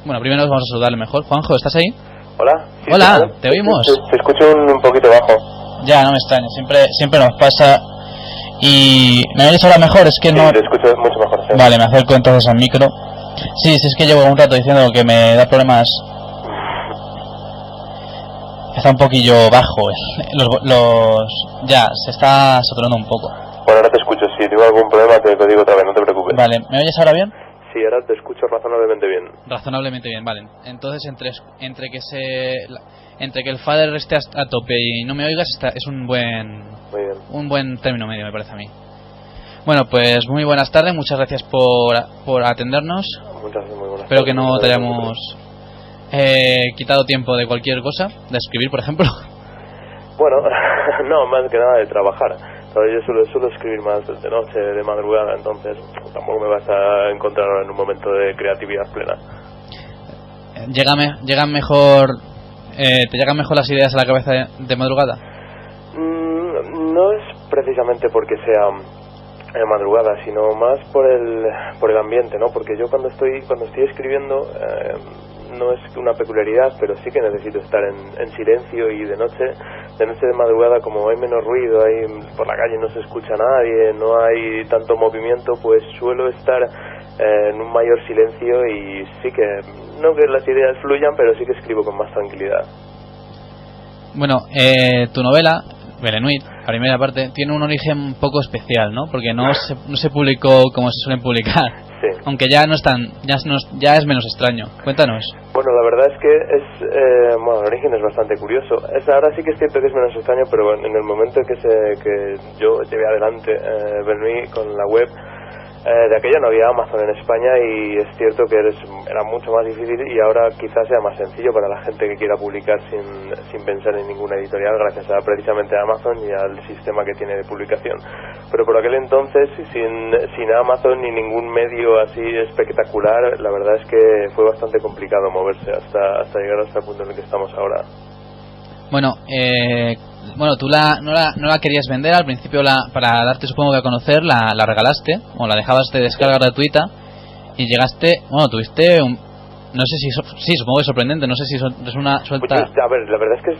Bueno, primero vamos a saludarle mejor. Juanjo, ¿estás ahí? Hola. Sí, hola, ¿te oímos? Te escucho un poquito bajo. Ya, no me extraña, siempre nos pasa. ¿Y me oyes ahora mejor? Es que no... Sí, te escucho mucho mejor, sí. Vale, me acerco entonces al micro. Sí, es que llevo un rato diciendo que me da problemas. Está un poquillo bajo. Ya, se está saturando un poco. Bueno, ahora te escucho. Si tengo algún problema te lo digo otra vez, no te preocupes. Vale, ¿me oyes ahora bien? Sí, ahora te escucho razonablemente bien. Razonablemente bien, vale. Entonces, entre que el fader esté a tope y no me oigas, es un buen término medio, me parece a mí. Bueno, pues muy buenas tardes, muchas gracias por atendernos. Muchas muy buenas. Espero que no te hayamos quitado tiempo de cualquier cosa, de escribir, por ejemplo. Bueno, no, más que nada de trabajar. Yo suelo escribir más de noche, de madrugada, entonces tampoco me vas a encontrar ahora en un momento de creatividad plena. ¿Llegan mejor, te llegan mejor las ideas a la cabeza de madrugada? No es precisamente porque sea madrugada, sino más por el ambiente, ¿no? Porque yo cuando estoy escribiendo no es una peculiaridad, pero sí que necesito estar en silencio, y de noche de madrugada, como hay menos ruido, por la calle no se escucha a nadie, no hay tanto movimiento, pues suelo estar en un mayor silencio, y sí que, no que las ideas fluyan, pero sí que escribo con más tranquilidad. Bueno, tu novela, Belenuit, la primera parte, tiene un origen un poco especial, ¿no? Porque no se publicó como se suelen publicar. Sí. Aunque ya es menos extraño. Cuéntanos. Bueno, la verdad es que el origen es bastante curioso. Ahora sí que es cierto que es menos extraño, pero en el momento que yo llevé adelante Belenuit con la web, de aquella no había Amazon en España, y es cierto que era mucho más difícil, y ahora quizás sea más sencillo para la gente que quiera publicar sin pensar en ninguna editorial, gracias precisamente a Amazon y al sistema que tiene de publicación. Pero por aquel entonces, sin Amazon ni ningún medio así espectacular, la verdad es que fue bastante complicado moverse hasta llegar hasta el punto en el que estamos ahora. Bueno, tú no la querías vender al principio, para darte, supongo que a conocer, la regalaste, o la dejabas de descarga gratuita, y llegaste, tuviste no sé si, sí, supongo que es sorprendente, no sé si es una suelta... Pues a ver, la verdad es que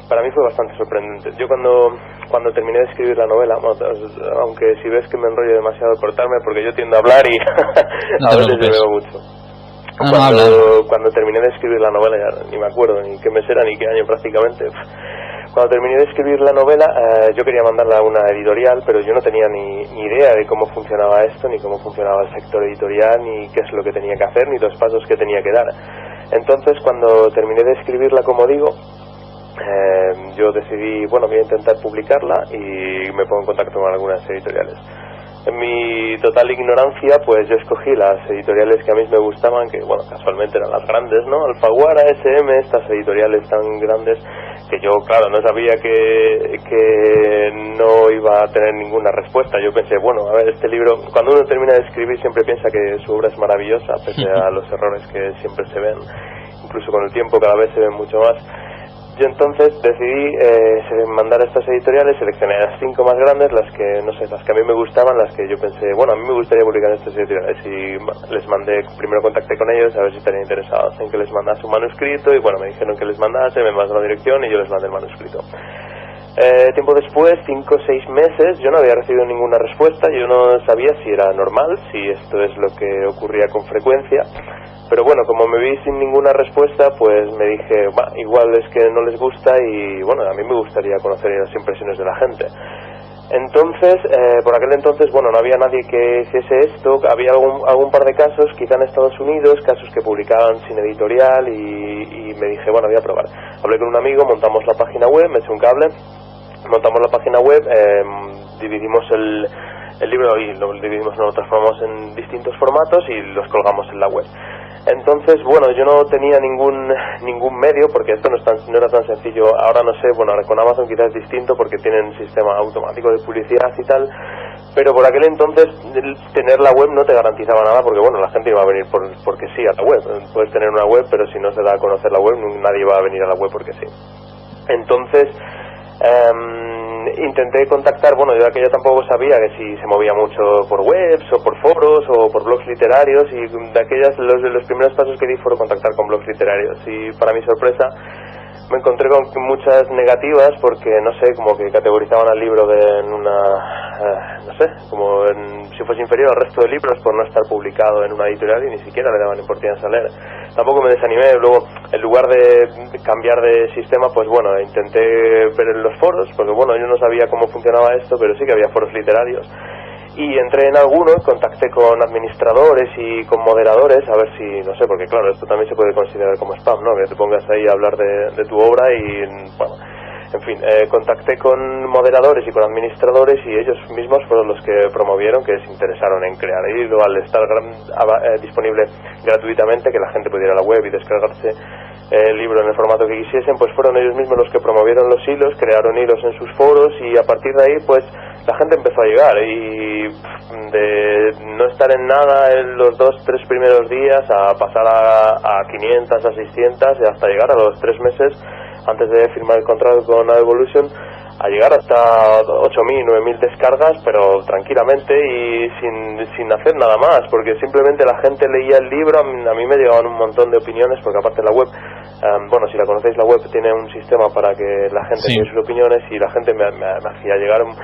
para mí fue bastante sorprendente. Yo cuando terminé de escribir la novela, aunque si ves que me enrollo demasiado, cortarme, porque yo tiendo a hablar y no a veces me veo mucho. Cuando terminé de escribir la novela, ya ni me acuerdo ni qué mes era ni qué año prácticamente. Cuando terminé de escribir la novela, yo quería mandarla a una editorial, pero yo no tenía ni idea de cómo funcionaba esto, ni cómo funcionaba el sector editorial, ni qué es lo que tenía que hacer, ni los pasos que tenía que dar. Entonces, cuando terminé de escribirla, como digo, yo decidí, voy a intentar publicarla, y me pongo en contacto con algunas editoriales. En mi total ignorancia, pues yo escogí las editoriales que a mí me gustaban, que casualmente eran las grandes, ¿no? Alfaguara, SM, estas editoriales tan grandes, que yo, claro, no sabía que no iba a tener ninguna respuesta. Yo pensé, este libro, cuando uno termina de escribir siempre piensa que su obra es maravillosa, pese a los errores que siempre se ven, incluso con el tiempo cada vez se ven mucho más. Yo entonces decidí mandar a estas editoriales, seleccioné las 5 más grandes, las que a mí me gustaban, las que yo pensé, a mí me gustaría publicar en estas editoriales, y les mandé, primero contacté con ellos a ver si estarían interesados en que les mandase un manuscrito, y me dijeron que les mandase, me mandaron la dirección y yo les mandé el manuscrito. Tiempo después, 5 o 6 meses, yo no había recibido ninguna respuesta, yo no sabía si era normal, si esto es lo que ocurría con frecuencia. Pero como me vi sin ninguna respuesta, pues me dije, igual es que no les gusta, y a mí me gustaría conocer las impresiones de la gente. Entonces, por aquel entonces, no había nadie que hiciese esto. Había algún par de casos, quizá en Estados Unidos, casos que publicaban sin editorial, y me dije, voy a probar. Hablé con un amigo, montamos la página web, me eché un cable, montamos la página web, dividimos el libro y lo dividimos, lo transformamos en distintos formatos y los colgamos en la web. Entonces, yo no tenía ningún medio, porque esto no era tan sencillo. Ahora no sé, ahora con Amazon quizás es distinto porque tienen sistema automático de publicidad y tal, pero por aquel entonces tener la web no te garantizaba nada, porque la gente iba a venir porque sí a la web. Puedes tener una web, pero si no se da a conocer la web, nadie va a venir a la web porque sí. Entonces, Intenté contactar, bueno, yo aquello tampoco sabía que si se movía mucho por webs o por foros o por blogs literarios, y de aquellas los primeros pasos que di fueron contactar con blogs literarios, y para mi sorpresa me encontré con muchas negativas porque, no sé, como que categorizaban al libro en una, no sé, como si fuese inferior al resto de libros por no estar publicado en una editorial, y ni siquiera le daban importancia a leer. Tampoco me desanimé, luego en lugar de cambiar de sistema, pues bueno, intenté ver en los foros, porque bueno, yo no sabía cómo funcionaba esto, pero sí que había foros literarios. Y entré en alguno, contacté con administradores y con moderadores, a ver si, no sé, porque claro, esto también se puede considerar como spam, ¿no? Que te pongas ahí a hablar de tu obra y, bueno, en fin, contacté con moderadores y con administradores, y ellos mismos fueron los que promovieron que se interesaron en crear. Y luego, al estar disponible gratuitamente, que la gente pudiera ir a la web y descargarse el libro en el formato que quisiesen, pues fueron ellos mismos los que promovieron los hilos, crearon hilos en sus foros, y a partir de ahí, pues la gente empezó a llegar, y de no estar en nada en los 2-3 primeros días a pasar a 500, a 600, y hasta llegar a los 3 meses antes de firmar el contrato con Now Evolution, a llegar hasta 8.000, 9.000 descargas, pero tranquilamente y sin hacer nada más, porque simplemente la gente leía el libro. A mí me llegaban un montón de opiniones, porque aparte la web, bueno, si la conocéis, la web tiene un sistema para que la gente dé sus opiniones, y la gente me hacía llegar un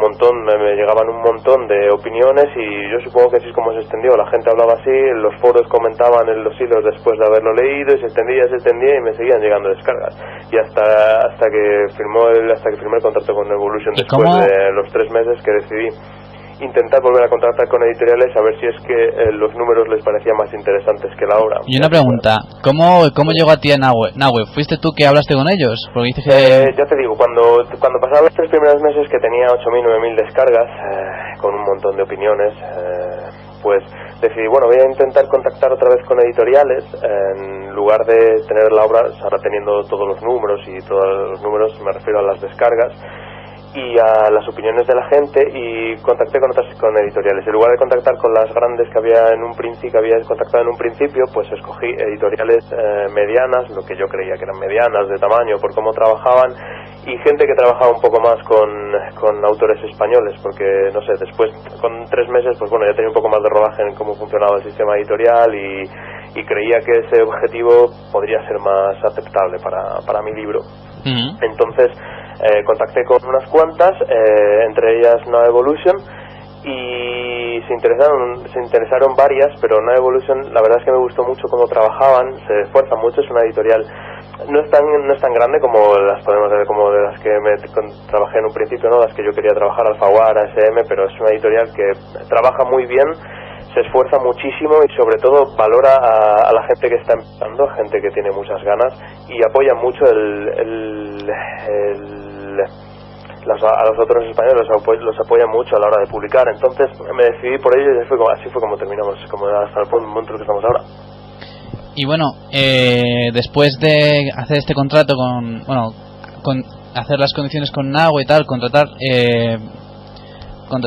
montón, me llegaban un montón de opiniones, y yo supongo que así es como se extendió. La gente hablaba así, en los foros comentaban en los hilos después de haberlo leído, y se extendía y me seguían llegando descargas, y hasta que firmé el contrato con Evolution, después de los 3 meses que decidí intentar volver a contactar con editoriales, a ver si es que los números les parecían más interesantes que la obra. Y una pregunta, ¿cómo llegó a ti a Nahue? ¿Fuiste tú que hablaste con ellos? Porque dices que... ya te digo, cuando pasaban los 3 primeros meses, que tenía 8.000, 9.000 descargas, con un montón de opiniones, pues decidí, bueno, voy a intentar contactar otra vez con editoriales, en lugar de tener la obra, ahora teniendo todos los números, y todos los números me refiero a las descargas y a las opiniones de la gente, y contacté con editoriales. En lugar de contactar con las grandes que había contactado en un principio, pues escogí editoriales medianas, lo que yo creía que eran medianas de tamaño por cómo trabajaban, y gente que trabajaba un poco más con autores españoles, porque no sé, después con 3 meses, pues bueno, ya tenía un poco más de rodaje en cómo funcionaba el sistema editorial, y creía que ese objetivo podría ser más aceptable para mi libro. Entonces contacté con unas cuantas, entre ellas Now Evolution, y se interesaron varias, pero Now Evolution, la verdad es que me gustó mucho cómo trabajaban, se esfuerzan mucho, es una editorial no es tan grande como las podemos ver, como de las que trabajé en un principio, no, las que yo quería trabajar, Alfaguara, SM, pero es una editorial que trabaja muy bien, se esfuerza muchísimo, y sobre todo valora a la gente que está empezando, gente que tiene muchas ganas, y apoya mucho a los autores españoles, los apoya mucho a la hora de publicar. Entonces me decidí por ello, y así fue como terminamos, como hasta el punto que estamos ahora. Y bueno, después de hacer este contrato con hacer las condiciones con Nahue y tal, contratar,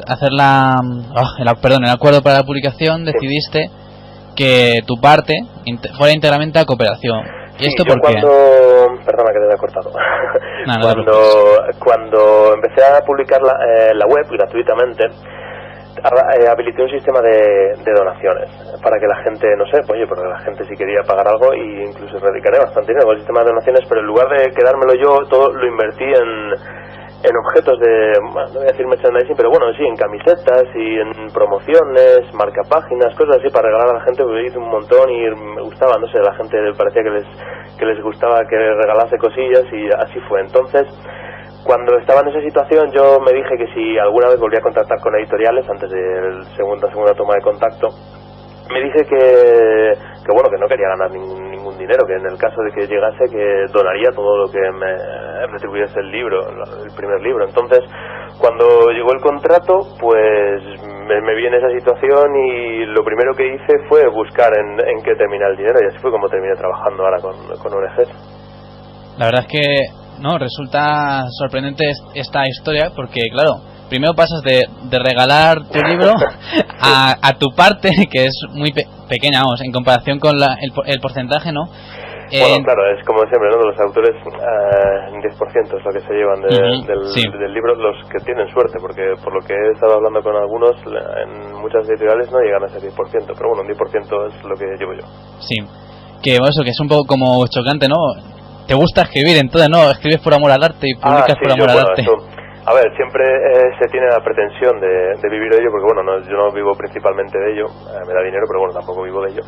hacer el acuerdo para la publicación, decidiste que tu parte fuera íntegramente a cooperación. ¿Y esto por qué? Perdona que te haya cortado. Cuando empecé a publicar la web gratuitamente, habilité un sistema de donaciones para que la gente, no sé, porque la gente si quería pagar algo, y incluso dedicaré bastante dinero al sistema de donaciones, pero en lugar de quedármelo yo, todo lo invertí en objetos no voy a decir merchandising, pero bueno, sí, en camisetas y en promociones, marcapáginas, cosas así para regalar a la gente. Pues hice un montón y me gustaba, no sé, la gente parecía que les gustaba que regalase cosillas, y así fue. Entonces, cuando estaba en esa situación, yo me dije que si alguna vez volvía a contactar con editoriales antes de la segunda toma de contacto, me dije que bueno, que no quería ganar ningún dinero, que en el caso de que llegase, que donaría todo lo que me retribuyese el primer libro. Entonces, cuando llegó el contrato, pues me vi en esa situación, y lo primero que hice fue buscar en qué terminar el dinero, y así fue como terminé trabajando ahora con ONGs. La verdad es que resulta sorprendente esta historia, porque claro, primero pasas de regalar tu libro a tu parte, que es muy pequeña, vamos, en comparación con el porcentaje, ¿no? Bueno, claro, es como siempre, ¿no? Los autores, 10% es lo que se llevan del libro, los que tienen suerte, porque por lo que he estado hablando con algunos, en muchas editoriales no llegan a ese 10%, pero bueno, un 10% es lo que llevo yo. Sí, que eso, que es un poco como chocante, ¿no? ¿Te gusta escribir? Entonces, ¿no? Escribes por amor al arte y publicas por amor al arte. A ver, siempre se tiene la pretensión de vivir de ello, porque bueno, yo no vivo principalmente de ello, me da dinero, pero bueno, tampoco vivo de ello.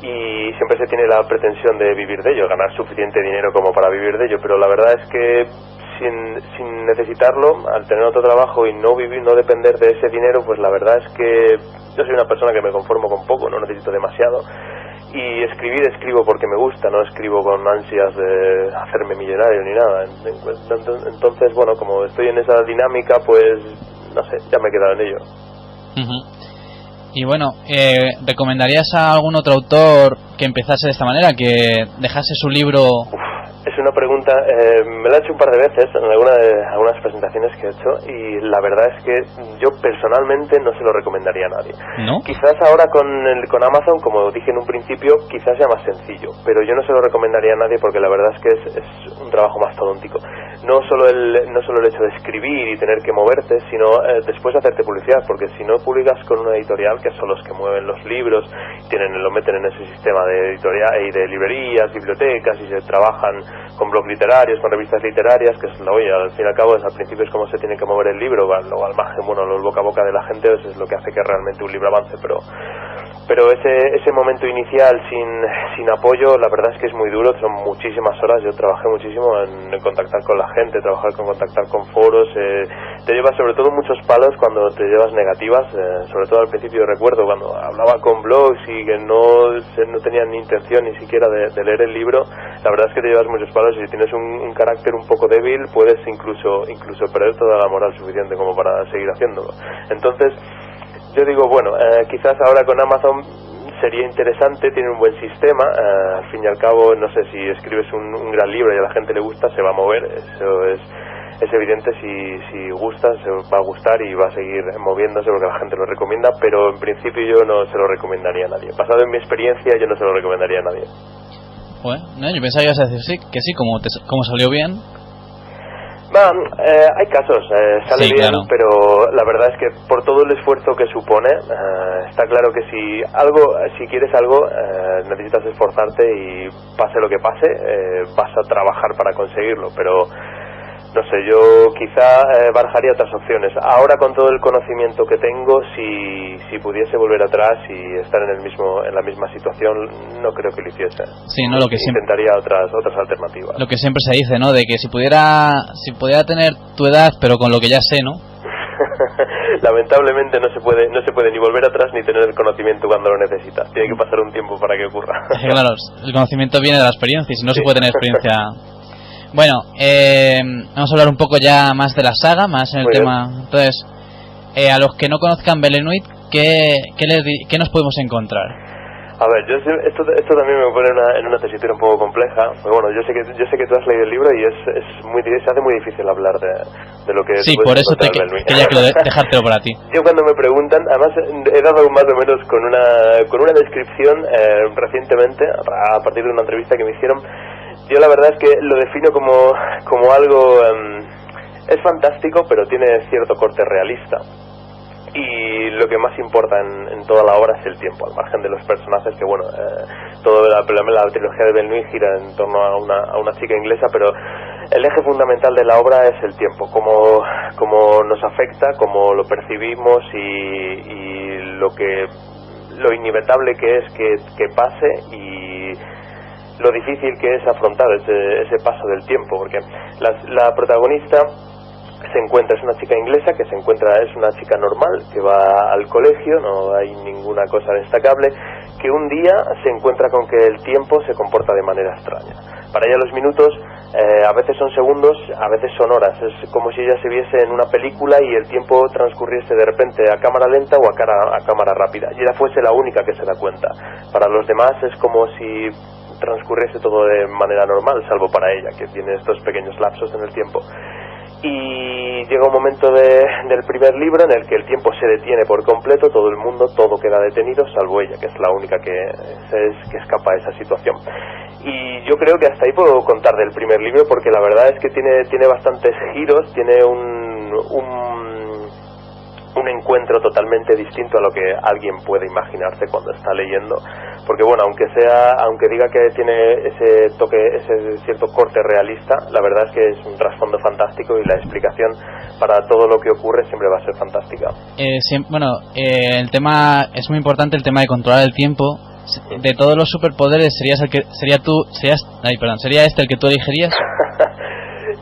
Y siempre se tiene la pretensión de vivir de ello, ganar suficiente dinero como para vivir de ello, pero la verdad es que sin necesitarlo, al tener otro trabajo y no depender de ese dinero, pues la verdad es que yo soy una persona que me conformo con poco, no necesito demasiado. Y escribo porque me gusta, no escribo con ansias de hacerme millonario ni nada. Entonces, bueno, como estoy en esa dinámica, pues, no sé, ya me he quedado en ello. Y bueno, ¿recomendarías a algún otro autor que empezase de esta manera, que dejase su libro? Es una pregunta, me la he hecho un par de veces en algunas presentaciones que he hecho, y la verdad es que yo personalmente no se lo recomendaría a nadie. ¿No? Quizás ahora con Amazon, como dije en un principio, quizás sea más sencillo, pero yo no se lo recomendaría a nadie porque la verdad es que es un trabajo mastodóntico. No solo el hecho de escribir y tener que moverte, sino después hacerte publicidad, porque si no publicas con una editorial, que son los que mueven los libros, lo meten en ese sistema de editorial y de librerías, bibliotecas, y se trabajan con blogs literarios, con revistas literarias, que es al fin y al cabo al principio es como se tiene que mover el libro, luego al margen, bueno, el boca a boca de la gente es lo que hace que realmente un libro avance, pero ese momento inicial sin apoyo, la verdad es que es muy duro, son muchísimas horas. Yo trabajé muchísimo en contactar con la gente, contactar con foros, te llevas sobre todo muchos palos cuando te llevas negativas, sobre todo al principio recuerdo cuando hablaba con blogs y que no tenían ni intención ni siquiera de leer el libro, la verdad es que te llevas muchos palos, y si tienes un carácter un poco débil puedes incluso perder toda la moral suficiente como para seguir haciéndolo. Entonces yo digo, bueno, quizás ahora con Amazon sería interesante, tiene un buen sistema, al fin y al cabo, no sé, si escribes un gran libro y a la gente le gusta, se va a mover, eso es evidente, si gusta, se va a gustar y va a seguir moviéndose porque la gente lo recomienda, pero en principio yo no se lo recomendaría a nadie. Basado en mi experiencia, yo no se lo recomendaría a nadie. Bueno, yo pensaba que ibas a decir que sí, como salió bien. Hay casos, sale bien, claro. Pero la verdad es que por todo el esfuerzo que supone, está claro que si quieres algo, necesitas esforzarte y pase lo que pase, vas a trabajar para conseguirlo, pero no sé, yo quizá barajaría otras opciones. Ahora, con todo el conocimiento que tengo, si pudiese volver atrás y estar en la misma situación, no creo que lo hiciese. Sí, no, lo que intentaría otras alternativas. Lo que siempre se dice, ¿no? De que si pudiera tener tu edad, pero con lo que ya sé, ¿no? Lamentablemente no se puede ni volver atrás ni tener el conocimiento cuando lo necesitas. Tiene que pasar un tiempo para que ocurra. Claro, el conocimiento viene de la experiencia, y si no se puede tener experiencia. Bueno, vamos a hablar un poco ya más de la saga, más en el tema. Entonces, a los que no conozcan Belennuit, ¿qué nos podemos encontrar? A ver, esto también me pone en una tesitura un poco compleja. Pues bueno, yo sé que tú has leído el libro y se hace muy difícil hablar de lo que... Sí, por eso quería dejártelo para ti. Yo cuando me preguntan, además he dado más o menos con una descripción recientemente, a partir de una entrevista que me hicieron. Yo la verdad es que lo defino como algo... es fantástico, pero tiene cierto corte realista. Y lo que más importa en toda la obra es el tiempo, al margen de los personajes, que bueno, la trilogía de Belennuit gira en torno a una chica inglesa, pero el eje fundamental de la obra es el tiempo, cómo nos afecta, cómo lo percibimos y lo inevitable que es que pase, y lo difícil que es afrontar ese paso del tiempo, porque la protagonista es una chica inglesa es una chica normal que va al colegio, no hay ninguna cosa destacable, que un día se encuentra con que el tiempo se comporta de manera extraña. Para ella los minutos a veces son segundos, a veces son horas, es como si ella se viese en una película y el tiempo transcurriese de repente a cámara lenta o a cámara rápida, y ella fuese la única que se da cuenta. Para los demás es como si transcurriese todo de manera normal, salvo para ella, que tiene estos pequeños lapsos en el tiempo. y llega un momento del primer libro en el que el tiempo se detiene por completo, todo el mundo, todo queda detenido, salvo ella, que es la única que escapa a esa situación. Y yo creo que hasta ahí puedo contar del primer libro, porque la verdad es que tiene bastantes giros, tiene un encuentro totalmente distinto a lo que alguien puede imaginarse cuando está leyendo, porque bueno, aunque diga que tiene ese toque, ese cierto corte realista, la verdad es que es un trasfondo fantástico y la explicación para todo lo que ocurre siempre va a ser fantástica. El tema es muy importante, el tema de controlar el tiempo. De todos los superpoderes, ¿sería este el que tú elegirías?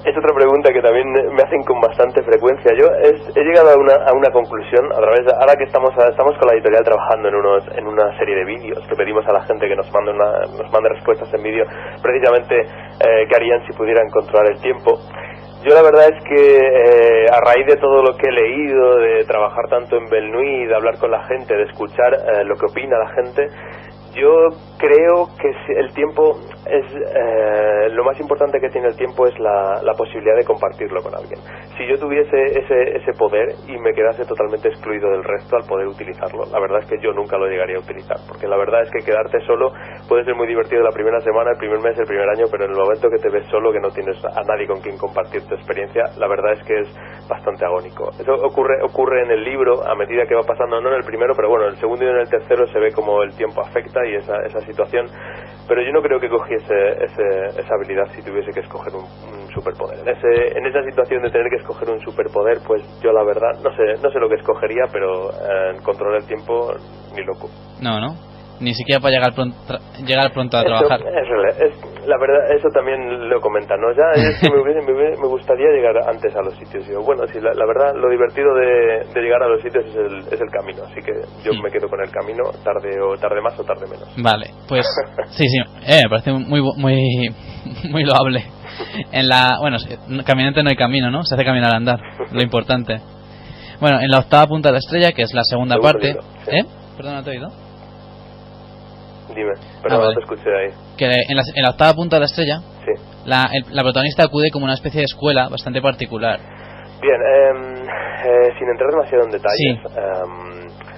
Es otra pregunta que también me hacen con bastante frecuencia. Yo he llegado a una conclusión a través de, ahora que estamos con la editorial trabajando en una serie de vídeos que pedimos a la gente que nos mande respuestas en vídeo, precisamente qué harían si pudieran controlar el tiempo. Yo la verdad es que a raíz de todo lo que he leído, de trabajar tanto en Belnuit, de hablar con la gente, de escuchar lo que opina la gente, yo creo que el tiempo es lo más importante que tiene el tiempo es la posibilidad de compartirlo con alguien. Si yo tuviese ese poder y me quedase totalmente excluido del resto al poder utilizarlo, la verdad es que yo nunca lo llegaría a utilizar, porque la verdad es que quedarte solo puede ser muy divertido la primera semana, el primer mes, el primer año, pero en el momento que te ves solo, que no tienes a nadie con quien compartir tu experiencia, la verdad es que es bastante agónico. Eso ocurre en el libro a medida que va pasando, no en el primero, pero bueno, en el segundo y en el tercero se ve como el tiempo afecta y esa situación, pero yo no creo que cogiese esa habilidad si tuviese que escoger un superpoder. En esa situación de tener que escoger un superpoder, pues yo la verdad no sé lo que escogería, pero controlar el tiempo ni loco. No, ni siquiera para llegar pronto a trabajar. La verdad, eso también lo comentan, ¿no? Ya es que me gustaría llegar antes a los sitios. Yo, bueno, sí, la verdad, lo divertido de llegar a los sitios es el camino, así que yo me quedo con el camino, tarde más o tarde menos. Vale, pues sí, me parece muy loable. Caminante no hay camino, ¿no? Se hace caminar al andar, lo importante. Bueno, en la octava punta de la estrella, que es la segunda parte. Libro, sí. Perdón, ¿no te he oído? Dime, pero no te escuché ahí. Que en la octava punta de la estrella, sí, la protagonista acude como una especie de escuela bastante particular. Bien, sin entrar demasiado en detalles, sí.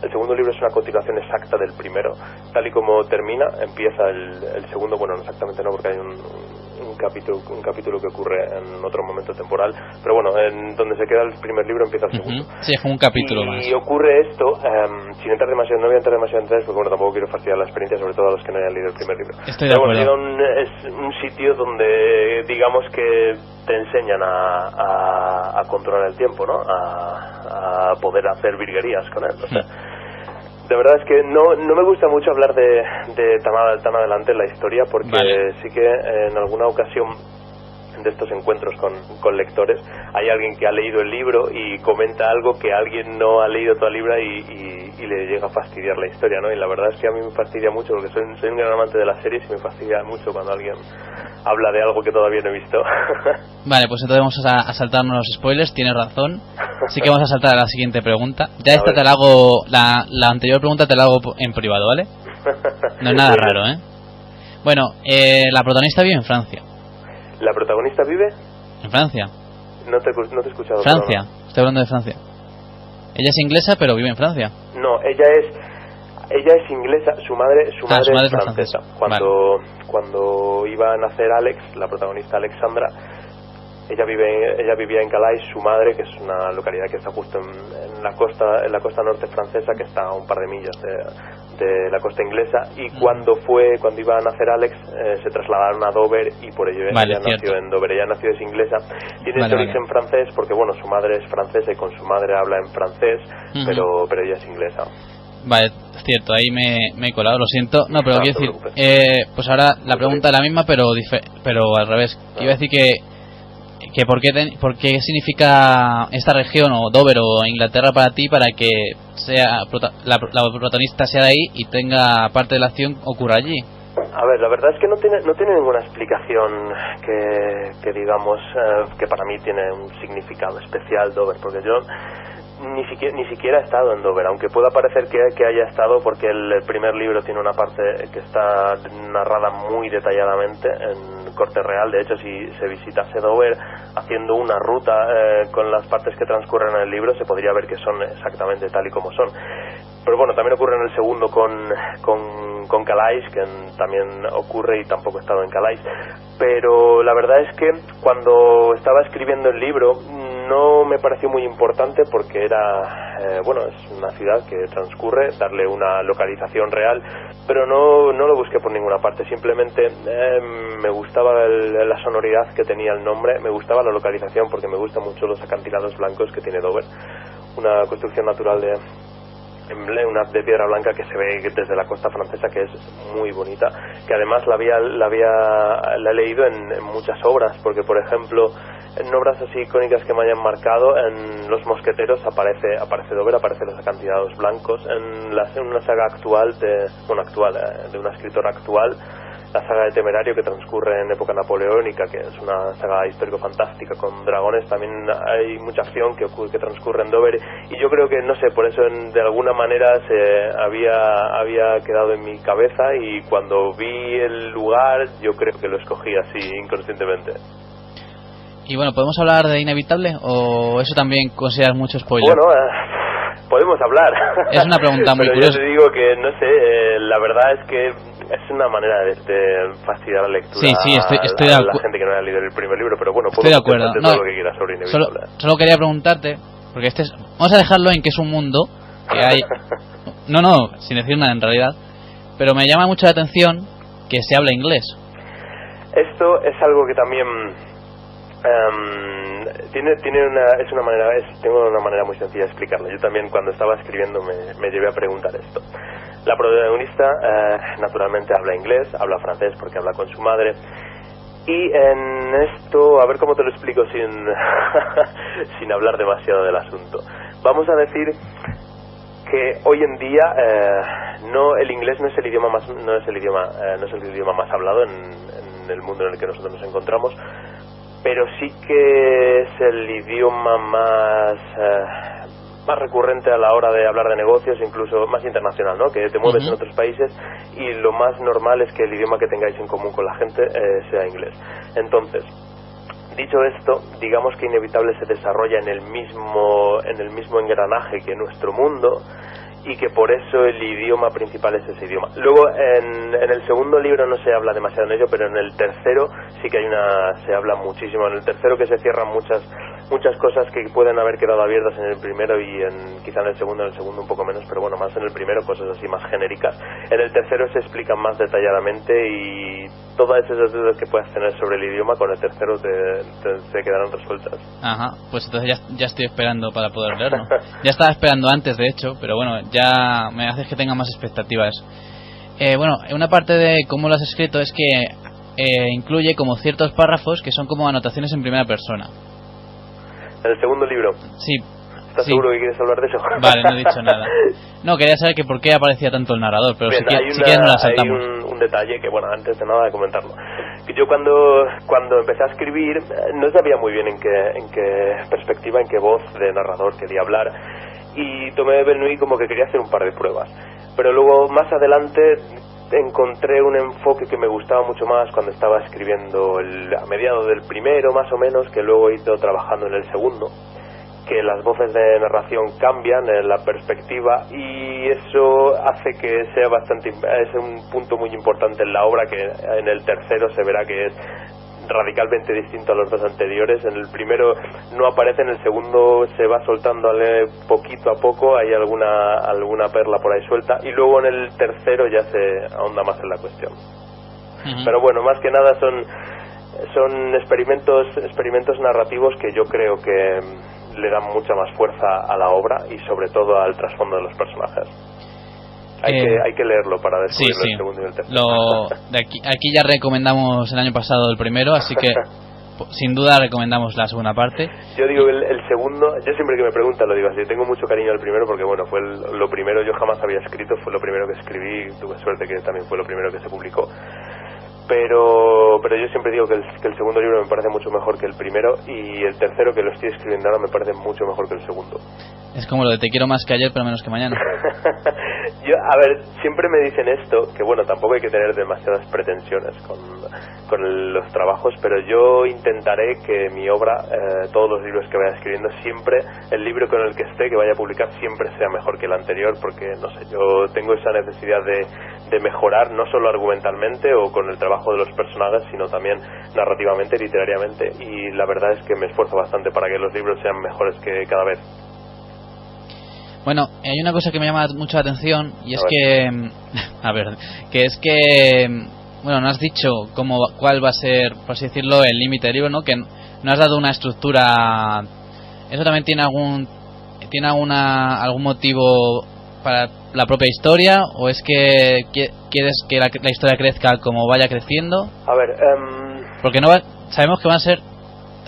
El segundo libro es una continuación exacta del primero. Tal y como termina, empieza el segundo, bueno, exactamente no, porque hay un capítulo que ocurre en otro momento temporal, pero bueno, en donde se queda el primer libro empieza el segundo. Sí, es como un capítulo más. Y ocurre esto, sin entrar demasiado, no voy a entrar demasiado en detalles, porque bueno, tampoco quiero fastidiar la experiencia, sobre todo a los que no hayan leído el primer libro. Estoy de acuerdo. Pero bueno, es un sitio donde, digamos que te enseñan a controlar el tiempo, ¿no? A poder hacer virguerías con él, o sea. De verdad es que no me gusta mucho hablar de tan adelante en la historia, porque sí que en alguna ocasión de estos encuentros con lectores hay alguien que ha leído el libro y comenta algo que alguien no ha leído toda el libro y le llega a fastidiar la historia, ¿no? Y la verdad es que a mí me fastidia mucho, porque soy un gran amante de las series y me fastidia mucho cuando alguien habla de algo que todavía no he visto. Vale, pues entonces vamos a saltarnos los spoilers, tienes razón. Así que vamos a saltar a la siguiente pregunta. Ya esta te la hago, la anterior pregunta te la hago en privado, ¿vale? No es nada raro, ¿eh? Bueno, la protagonista vive en Francia. ¿La protagonista vive? En Francia. No te he escuchado. Francia, estoy hablando de Francia. Ella es inglesa, pero vive en Francia. No, ella es inglesa, su madre es francesa. Cuando iba a nacer Alex, la protagonista Alexandra, ella vivía en Calais, su madre, que es una localidad que está justo en la costa norte francesa, que está a un par de millas de la costa inglesa, y cuando iba a nacer Alex, se trasladaron a Dover, y por ello ella nació en Dover. Ella nació, es inglesa, tiene su origen francés, porque bueno, su madre es francesa y con su madre habla en francés, pero ella es inglesa. Vale, es cierto, ahí me he colado, lo siento. No, pero quiero decir, pues ahora la pregunta es la misma, pero al revés. Iba a decir que por qué significa esta región, o Dover o Inglaterra para ti, para que la protagonista sea de ahí y tenga parte de la acción ocurra allí. A ver, la verdad es que no tiene ninguna explicación que digamos que para mí tiene un significado especial Dover, porque yo Ni siquiera ha estado en Dover, aunque pueda parecer que haya estado, porque el primer libro tiene una parte que está narrada muy detalladamente en corte real. De hecho, si se visitase Dover haciendo una ruta con las partes que transcurren en el libro, se podría ver que son exactamente tal y como son. Pero bueno, también ocurre en el segundo con Calais, que también ocurre, y tampoco he estado en Calais. Pero la verdad es que cuando estaba escribiendo el libro no me pareció muy importante, porque era, es una ciudad que transcurre, darle una localización real, pero no lo busqué por ninguna parte. Simplemente me gustaba la sonoridad que tenía el nombre, me gustaba la localización, porque me gustan mucho los acantilados blancos que tiene Dover, una construcción natural una de piedra blanca que se ve desde la costa francesa, que es muy bonita, que además la he leído en muchas obras, porque por ejemplo en obras así icónicas que me hayan marcado, en Los Mosqueteros aparece Dover, aparecen los acantilados blancos, en una saga actual de una escritora actual, la saga de Temerario, que transcurre en época napoleónica, que es una saga histórico-fantástica con dragones. También hay mucha acción que transcurre en Dover, y yo creo que, no sé, por eso de alguna manera había quedado en mi cabeza, y cuando vi el lugar yo creo que lo escogí así inconscientemente. Y bueno, ¿podemos hablar de Inevitable o eso también consideras mucho spoiler? Bueno, podemos hablar. Es una pregunta muy curiosa. Pero yo te digo que, no sé, la verdad es que es una manera de fastidiar la lectura estoy a la gente que no haya leído el primer libro, pero bueno, estoy de acuerdo. Todo lo que quieras sobre Inevitable. Solo quería preguntarte, porque vamos a dejarlo en que es un mundo que hay... no, sin decir nada en realidad, pero me llama mucho la atención que se habla inglés. Esto es algo que también... tengo una manera muy sencilla de explicarlo. Yo también, cuando estaba escribiendo, me llevé a preguntar esto. La protagonista naturalmente habla inglés, habla francés porque habla con su madre, y en esto, a ver cómo te lo explico sin hablar demasiado del asunto. Vamos a decir que hoy en día el inglés no es el idioma más hablado en el mundo en el que nosotros nos encontramos, pero sí que es el idioma más recurrente a la hora de hablar de negocios, incluso más internacional, ¿no? Que te mueves en otros países, y lo más normal es que el idioma que tengáis en común con la gente sea inglés. Entonces, dicho esto, digamos que Inevitable se desarrolla en el mismo engranaje que nuestro mundo, y que por eso el idioma principal es ese idioma. Luego en el segundo libro no se habla demasiado en ello, pero en el tercero sí que se habla muchísimo. En el tercero, que se cierran muchas cosas que pueden haber quedado abiertas en el primero, y quizá en el segundo un poco menos, pero bueno, más en el primero, cosas así más genéricas. En el tercero se explican más detalladamente, y todas esas dudas que puedas tener sobre el idioma, con el tercero te quedarán resueltas. Ajá, pues entonces ya estoy esperando para poder leerlo. Ya estaba esperando antes, de hecho, pero bueno, ya me haces que tenga más expectativas. Una parte de cómo lo has escrito es que incluye como ciertos párrafos que son como anotaciones en primera persona. ¿En el segundo libro? Sí. ¿Estás seguro que quieres hablar de eso? Vale, no he dicho nada. No, quería saber que por qué aparecía tanto el narrador, pero bien, si quieres no la saltamos. Hay un detalle que, bueno, antes de nada de comentarlo, que yo cuando empecé a escribir no sabía muy bien en qué perspectiva, en qué voz de narrador quería hablar, y tomé Benui como que quería hacer un par de pruebas, pero luego más adelante encontré un enfoque que me gustaba mucho más cuando estaba escribiendo a mediados del primero, más o menos, que luego he ido trabajando en el segundo, que las voces de narración cambian en la perspectiva, y eso hace que es un punto muy importante en la obra, que en el tercero se verá que es radicalmente distinto a los dos anteriores. En el primero no aparece, en el segundo se va soltando poquito a poco, hay alguna perla por ahí suelta, y luego en el tercero ya se ahonda más en la cuestión. Pero bueno, más que nada son experimentos narrativos que yo creo que le dan mucha más fuerza a la obra, y sobre todo al trasfondo de los personajes. Hay que leerlo para descubrir el segundo y el tercero. Aquí ya recomendamos el año pasado el primero, así que sin duda recomendamos la segunda parte. Yo digo el segundo, yo siempre que me preguntan lo digo así, tengo mucho cariño al primero, porque bueno, fue lo primero, yo jamás había escrito, fue lo primero que escribí, tuve suerte que también fue lo primero que se publicó. Pero pero yo siempre digo que el segundo libro me parece mucho mejor que el primero, y el tercero, que lo estoy escribiendo ahora, me parece mucho mejor que el segundo. Es como lo de te quiero más que ayer pero menos que mañana. A ver, siempre me dicen esto, que bueno, tampoco hay que tener demasiadas pretensiones con los trabajos, pero yo intentaré que mi obra, todos los libros que vaya escribiendo, siempre, el libro con el que esté, que vaya a publicar, siempre sea mejor que el anterior, porque no sé, yo tengo esa necesidad de mejorar, no solo argumentalmente o con el trabajo de los personajes, sino también narrativamente, literariamente, y la verdad es que me esfuerzo bastante para que los libros sean mejores que cada vez. Bueno, hay una cosa que me llama mucho la atención, y es bueno, no has dicho cuál va a ser, por así decirlo, el límite del libro, ¿no? Que no has dado una estructura. ¿Eso también tiene algún motivo para la propia historia, o es que quieres que la historia crezca como vaya creciendo? A ver, porque sabemos que van a ser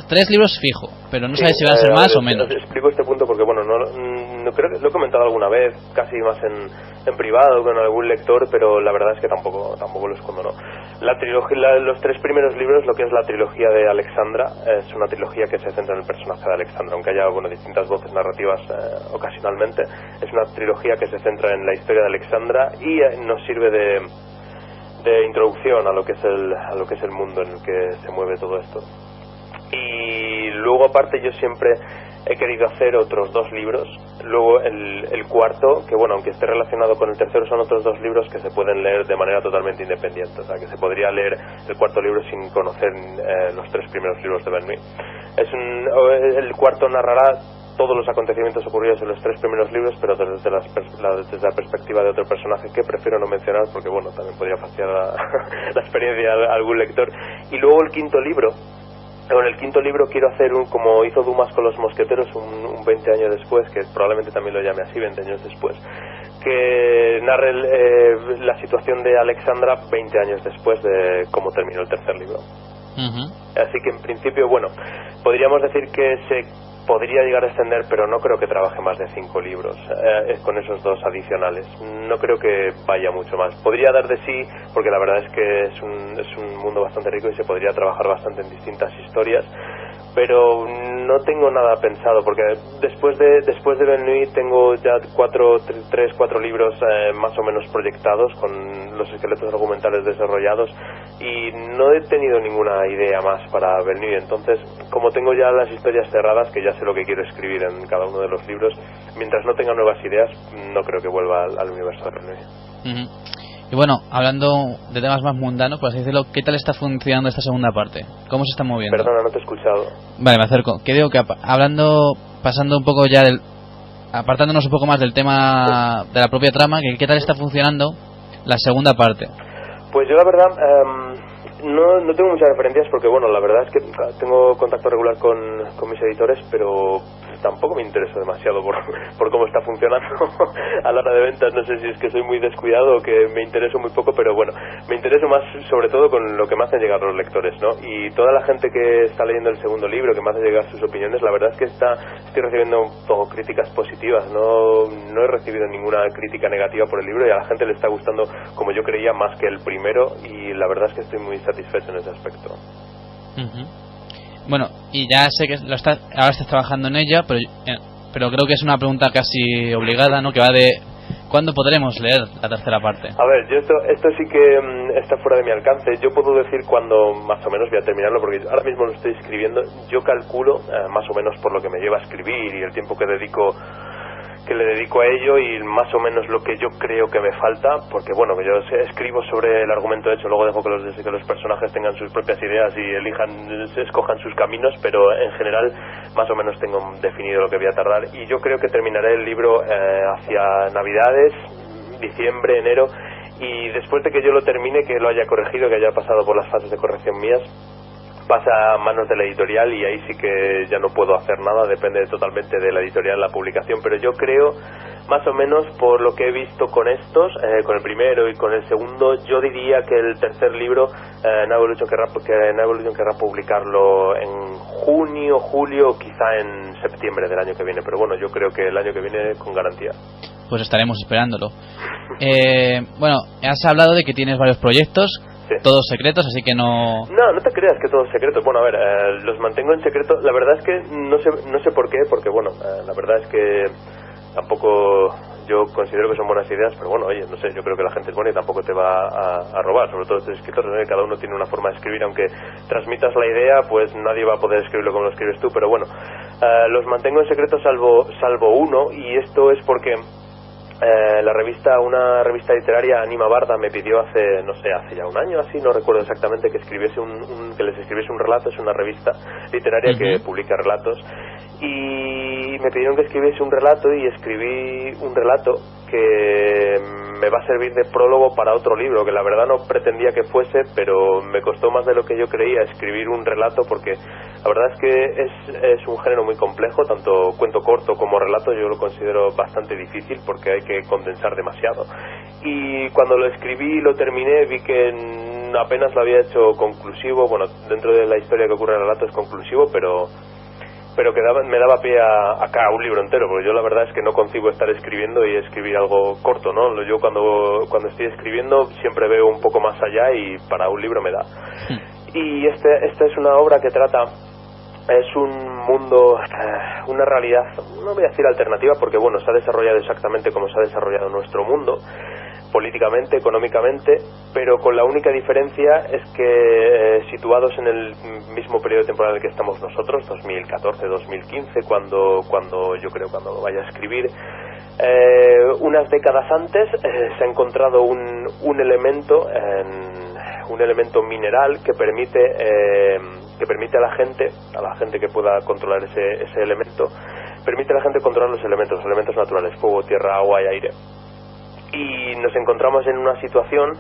3 libros fijo, pero no sabes si van a ser más o menos. Explico este punto porque bueno, no creo que lo he comentado alguna vez, casi más en privado con algún lector, pero la verdad es que tampoco lo escondo, ¿no? La trilogía, los 3 primeros libros, lo que es la trilogía de Alexandra, es una trilogía que se centra en el personaje de Alexandra, aunque haya distintas voces narrativas ocasionalmente. Es una trilogía que se centra en la historia de Alexandra y nos sirve de introducción a lo que es el mundo en el que se mueve todo esto. Y luego aparte yo siempre he querido hacer otros 2 libros. Luego el cuarto, que bueno, aunque esté relacionado con el tercero, son otros 2 libros que se pueden leer de manera totalmente independiente. O sea, que se podría leer el cuarto libro sin conocer los 3 primeros libros de Ben Nui. El cuarto narrará todos los acontecimientos ocurridos en los 3 primeros libros, pero desde la perspectiva de otro personaje que prefiero no mencionar porque bueno, también podría fastidiar la experiencia a algún lector. Y luego el quinto libro. En el quinto libro quiero hacer como hizo Dumas con los mosqueteros, un 20 años después, que probablemente también lo llame así, 20 años después, que narre la situación de Alexandra 20 años después de cómo terminó el tercer libro. Así que en principio, bueno, podríamos decir que se podría llegar a extender, pero no creo que trabaje más de 5 libros con esos 2 adicionales. No creo que vaya mucho más. Podría dar de sí, porque la verdad es que es un mundo bastante rico y se podría trabajar bastante en distintas historias, pero no tengo nada pensado, porque después de Ben Nui tengo ya 4 libros más o menos proyectados, con los esqueletos argumentales desarrollados, y no he tenido ninguna idea más para Ben Nui. Entonces, como tengo ya las historias cerradas, que ya sé lo que quiero escribir en cada uno de los libros, mientras no tenga nuevas ideas, no creo que vuelva al universo de Ben Nui. Y bueno, hablando de temas más mundanos, por así decirlo, ¿qué tal está funcionando esta segunda parte? ¿Cómo se está moviendo? Perdona, no te he escuchado. Vale, me acerco. Que digo que pasando un poco ya apartándonos un poco más del tema de la propia trama, ¿qué tal está funcionando la segunda parte? Pues yo la verdad no tengo muchas referencias porque bueno, la verdad es que tengo contacto regular con mis editores, pero tampoco me intereso demasiado por cómo está funcionando a la hora de ventas. No sé si es que soy muy descuidado o que me intereso muy poco, pero bueno, me intereso más sobre todo con lo que me hacen llegar los lectores, ¿no? Y toda la gente que está leyendo el segundo libro, que me hace llegar sus opiniones, la verdad es que estoy recibiendo todo críticas positivas. No he recibido ninguna crítica negativa por el libro y a la gente le está gustando como yo creía más que el primero, y la verdad es que estoy muy satisfecho en ese aspecto. Bueno, y ya sé que ahora estás trabajando en ella, pero creo que es una pregunta casi obligada, ¿no? Que va de ¿cuándo podremos leer la tercera parte? A ver, yo esto sí que está fuera de mi alcance. Yo puedo decir cuándo más o menos voy a terminarlo, porque ahora mismo lo estoy escribiendo. Yo calculo, más o menos por lo que me lleva a escribir y el tiempo que le dedico a ello, y más o menos lo que yo creo que me falta, porque bueno, que yo escribo sobre el argumento hecho, luego dejo que los personajes tengan sus propias ideas y escojan sus caminos, pero en general más o menos tengo definido lo que voy a tardar, y yo creo que terminaré el libro hacia Navidades, diciembre, enero, y después de que yo lo termine, que lo haya corregido, que haya pasado por las fases de corrección mías, pasa a manos de la editorial, y ahí sí que ya no puedo hacer nada, depende totalmente de la editorial la publicación. Pero yo creo, más o menos por lo que he visto con estos, con el primero y con el segundo, yo diría que el tercer libro Now Evolution querrá publicarlo en junio, julio, quizá en septiembre del año que viene, pero bueno, yo creo que el año que viene con garantía. Pues estaremos esperándolo. Bueno, has hablado de que tienes varios proyectos. todos secretos, así que no... No te creas que todos secretos. Bueno, a ver, los mantengo en secreto. La verdad es que no sé por qué, porque bueno, la verdad es que tampoco yo considero que son buenas ideas, pero bueno, oye, no sé, yo creo que la gente es buena y tampoco te va a robar, sobre todo estos escritores, ¿no? Cada uno tiene una forma de escribir, aunque transmitas la idea, pues nadie va a poder escribirlo como lo escribes tú, pero bueno, los mantengo en secreto salvo uno, y esto es porque una revista literaria, Anima Barda, me pidió hace ya un año así, no recuerdo exactamente, que escribiese que les escribiese un relato. Es una revista literaria que publica relatos, y me pidieron que escribiese un relato, y escribí un relato que me va a servir de prólogo para otro libro, que la verdad no pretendía que fuese, pero me costó más de lo que yo creía escribir un relato, porque la verdad es que es un género muy complejo, tanto cuento corto como relato. Yo lo considero bastante difícil porque hay que condensar demasiado, y cuando lo escribí y lo terminé vi que apenas lo había hecho conclusivo. Bueno, dentro de la historia que ocurre en el relato es conclusivo, pero que me daba pie a un libro entero, porque yo la verdad es que no concibo estar escribiendo y escribir algo corto, ¿no? Yo cuando estoy escribiendo siempre veo un poco más allá, y para un libro me da. Y esta es una obra que trata, es un mundo, una realidad, no voy a decir alternativa, porque bueno, se ha desarrollado exactamente como se ha desarrollado nuestro mundo, políticamente, económicamente, pero con la única diferencia es que situados en el mismo periodo temporal en el que estamos nosotros, 2014-2015, cuando yo creo cuando lo vaya a escribir, unas décadas antes se ha encontrado un elemento mineral que permite a la gente que pueda controlar ese elemento, permite a la gente controlar los elementos naturales, fuego, tierra, agua y aire. Y nos encontramos en una situación,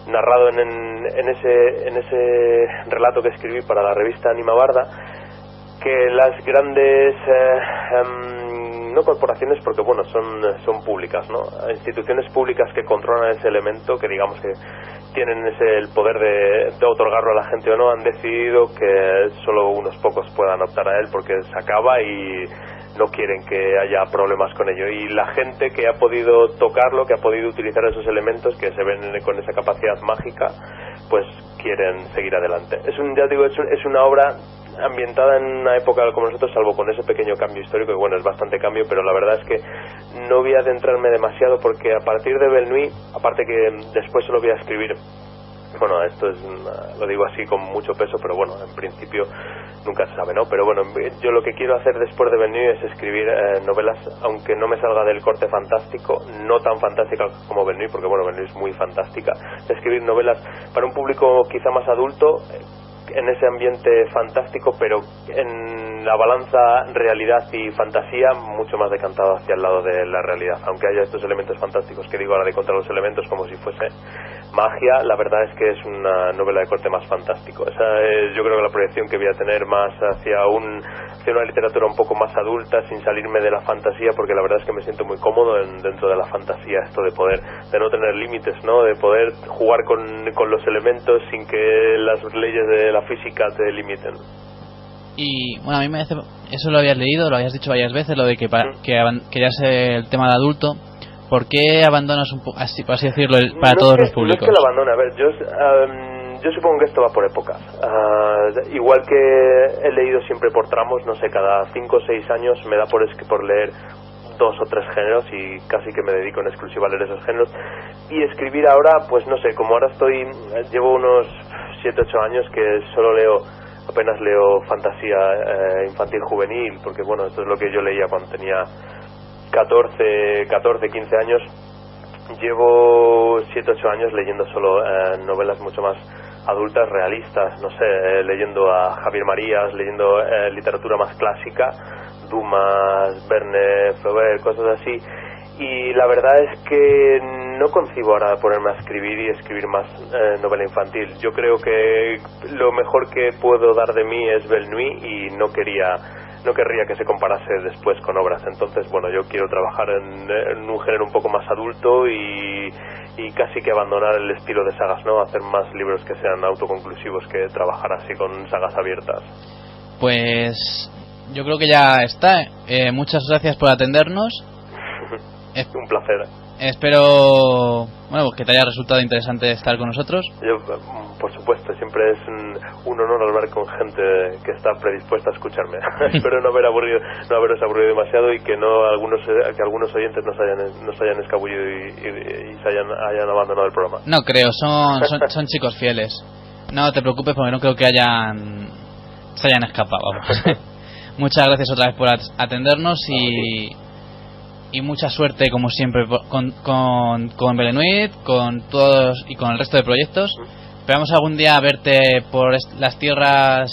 narrado en ese relato que escribí para la revista Anima Barda, que las grandes no corporaciones, porque bueno, son públicas, ¿no? Instituciones públicas que controlan ese elemento, que digamos que tienen el poder de otorgarlo a la gente o no, han decidido que solo unos pocos puedan optar a él, porque se acaba y no quieren que haya problemas con ello, y la gente que ha podido tocarlo, que ha podido utilizar esos elementos que se ven con esa capacidad mágica, pues quieren seguir adelante. Es una obra ambientada en una época como nosotros, salvo con ese pequeño cambio histórico, que bueno, es bastante cambio, pero la verdad es que no voy a adentrarme demasiado, porque a partir de Belle Nuit, aparte que después se lo voy a escribir, bueno, esto lo digo así con mucho peso, pero bueno, en principio nunca se sabe, ¿no? Pero bueno, yo lo que quiero hacer después de Belle Nuit es escribir novelas, aunque no me salga del corte fantástico, no tan fantástica como Belle Nuit, porque bueno, Belle Nuit es muy fantástica, escribir novelas para un público quizá más adulto, en ese ambiente fantástico, pero en la balanza realidad y fantasía mucho más decantado hacia el lado de la realidad, aunque haya estos elementos fantásticos que digo ahora de contra los elementos como si fuese magia. La verdad es que es una novela de corte más fantástico. Esa es, yo creo, que la proyección que voy a tener más hacia una literatura un poco más adulta, sin salirme de la fantasía, porque la verdad es que me siento muy cómodo dentro de la fantasía, esto de no tener límites, ¿no? De poder jugar con los elementos sin que las leyes de la física te limiten. Y bueno, a mí me parece, eso lo habías leído, lo habías dicho varias veces, lo de que querías el tema de adulto. ¿Por qué abandonas un poco, así, por así decirlo, para todos los públicos? No es que lo abandone, a ver, yo supongo que esto va por épocas. Igual que he leído siempre por tramos, no sé, cada 5 o 6 años me da por leer 2 o 3 géneros, y casi que me dedico en exclusiva a leer esos géneros. Y escribir ahora, pues no sé, como ahora llevo unos 7 o 8 años que apenas leo fantasía infantil juvenil, porque bueno, esto es lo que yo leía cuando tenía 14, 15 años. Llevo 7, 8 años leyendo solo novelas mucho más adultas, realistas, no sé, leyendo a Javier Marías, leyendo literatura más clásica, Dumas, Verne, Flaubert, cosas así. Y la verdad es que no concibo ahora ponerme a escribir más novela infantil. Yo creo que lo mejor que puedo dar de mí es Belle Nuit, y no querría que se comparase después con obras. Entonces, bueno, yo quiero trabajar en un género un poco más adulto y casi que abandonar el estilo de sagas, ¿no? Hacer más libros que sean autoconclusivos que trabajar así con sagas abiertas. Pues yo creo que ya está. Muchas gracias por atendernos. Un placer. espero que te haya resultado interesante estar con nosotros. Yo, por supuesto, siempre es un honor hablar con gente que está predispuesta a escucharme. Espero no haberos aburrido demasiado y que algunos oyentes nos hayan escabullido y hayan abandonado el programa. No creo, son chicos fieles. No te preocupes porque no creo que se hayan escapado, vamos. Muchas gracias otra vez por atendernos y mucha suerte como siempre con Belenuit, con todos y con el resto de proyectos. Esperamos algún día verte por las tierras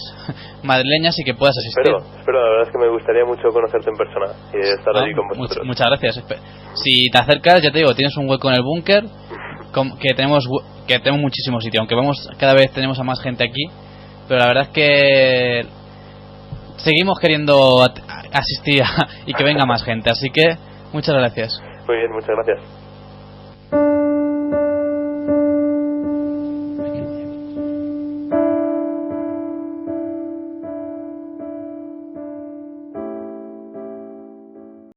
madrileñas y que puedas asistir. Espero, la verdad es que me gustaría mucho conocerte en persona y estar allí con vosotros. Muchas gracias. Si te acercas, ya te digo, tienes un hueco en el búnker, que tenemos muchísimo sitio, aunque cada vez tenemos a más gente aquí, pero la verdad es que seguimos queriendo asistir y que venga más gente, así que muchas gracias. Muy bien, muchas gracias.